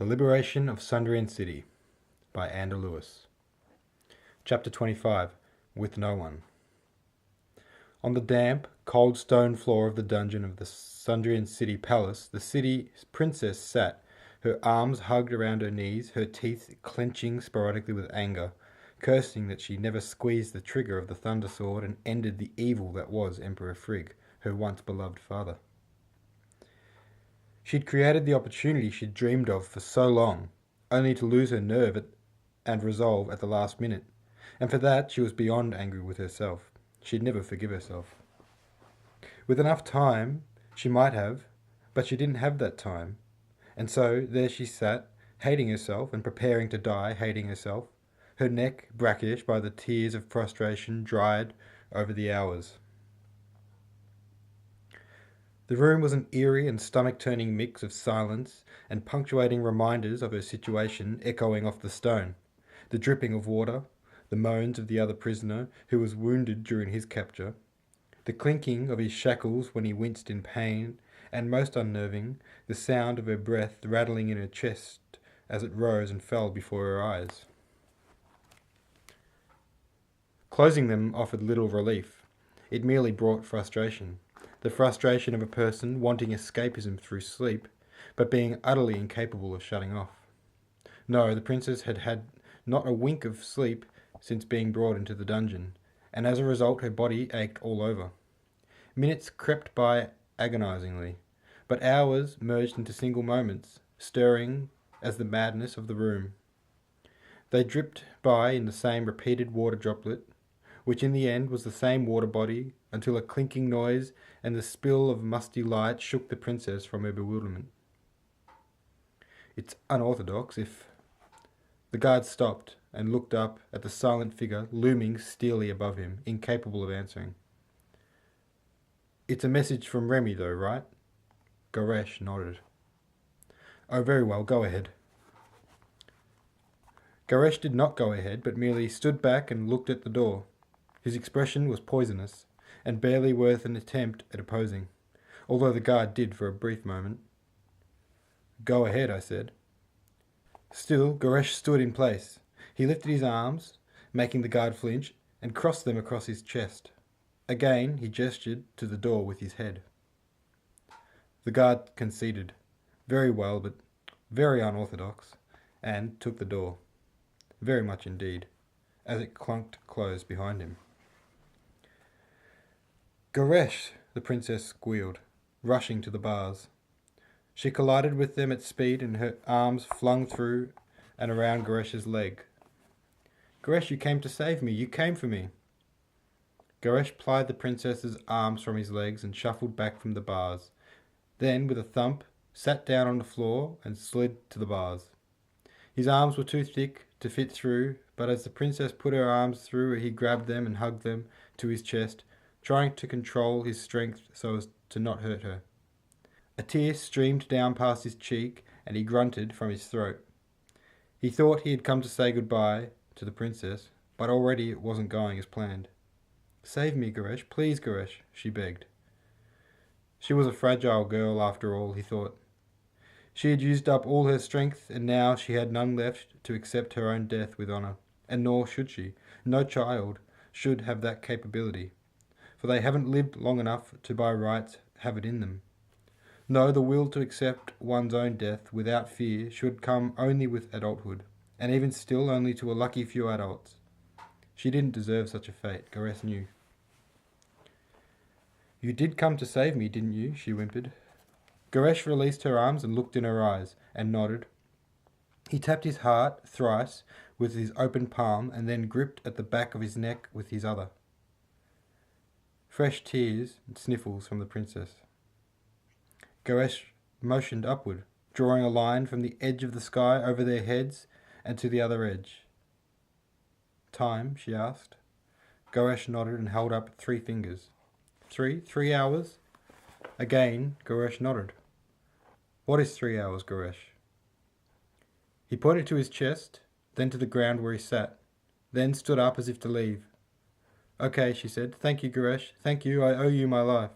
The Liberation of Sundrian City by Andrew Lewis. Chapter 25. With No One. On the damp, cold stone floor of the dungeon of the Sundrian City Palace, the city princess sat, her arms hugged around her knees, her teeth clenching sporadically with anger, cursing that she never squeezed the trigger of the thunder sword and ended the evil that was Emperor Frigg, her once beloved father. She'd created the opportunity she'd dreamed of for so long, only to lose her nerve and resolve at the last minute, and for that she was beyond angry with herself. She'd never forgive herself. With enough time, she might have, but she didn't have that time, and so there she sat, hating herself and preparing to die hating herself, her neck brackish by the tears of frustration dried over the hours. The room was an eerie and stomach-turning mix of silence and punctuating reminders of her situation echoing off the stone, the dripping of water, the moans of the other prisoner who was wounded during his capture, the clinking of his shackles when he winced in pain, and most unnerving, the sound of her breath rattling in her chest as it rose and fell before her eyes. Closing them offered little relief. It merely brought frustration. The frustration of a person wanting escapism through sleep, but being utterly incapable of shutting off. No, the princess had had not a wink of sleep since being brought into the dungeon, and as a result her body ached all over. Minutes crept by agonizingly, but hours merged into single moments, stirring as the madness of the room. They dripped by in the same repeated water droplet, which in the end was the same water body, until a clinking noise and the spill of musty light shook the princess from her bewilderment. It's unorthodox if... The guard stopped and looked up at the silent figure looming steelly above him, incapable of answering. It's a message from Remy though, right? Garresh nodded. Oh, very well, go ahead. Garresh did not go ahead, but merely stood back and looked at the door. His expression was poisonous, and barely worth an attempt at opposing, although the guard did for a brief moment. Go ahead, I said. Still, Garresh stood in place. He lifted his arms, making the guard flinch, and crossed them across his chest. Again, he gestured to the door with his head. The guard conceded, very well, but very unorthodox, and took the door. Very much indeed, as it clunked closed behind him. Garresh, the princess squealed, rushing to the bars. She collided with them at speed and her arms flung through and around Garesh's leg. Garresh, you came to save me. You came for me. Garresh plied the princess's arms from his legs and shuffled back from the bars. Then, with a thump, sat down on the floor and slid to the bars. His arms were too thick to fit through, but as the princess put her arms through, he grabbed them and hugged them to his chest, trying to control his strength so as to not hurt her. A tear streamed down past his cheek, and he grunted from his throat. He thought he had come to say goodbye to the princess, but already it wasn't going as planned. Save me, Garresh, please, Garresh, she begged. She was a fragile girl after all, he thought. She had used up all her strength, and now she had none left to accept her own death with honour, and nor should she. No child should have that capability, for they haven't lived long enough to by rights have it in them. No, the will to accept one's own death without fear should come only with adulthood, and even still only to a lucky few adults. She didn't deserve such a fate, Garresh knew. You did come to save me, didn't you? She whimpered. Garresh released her arms and looked in her eyes, and nodded. He tapped his heart thrice with his open palm, and then gripped at the back of his neck with his other. Fresh tears and sniffles from the princess. Garresh motioned upward, drawing a line from the edge of the sky over their heads and to the other edge. Time, she asked. Garresh nodded and held up 3 fingers. 3 hours? Again, Garresh nodded. What is 3 hours, Garresh? He pointed to his chest, then to the ground where he sat, then stood up as if to leave. Okay, she said. Thank you, Garresh. Thank you, I owe you my life.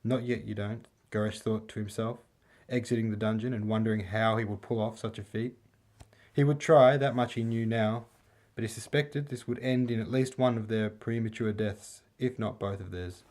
Not yet, you don't, Garresh thought to himself. exiting the dungeon and wondering how he would pull off such a feat. He would try, that much he knew now, but he suspected this would end in at least one of their premature deaths, if not both of theirs.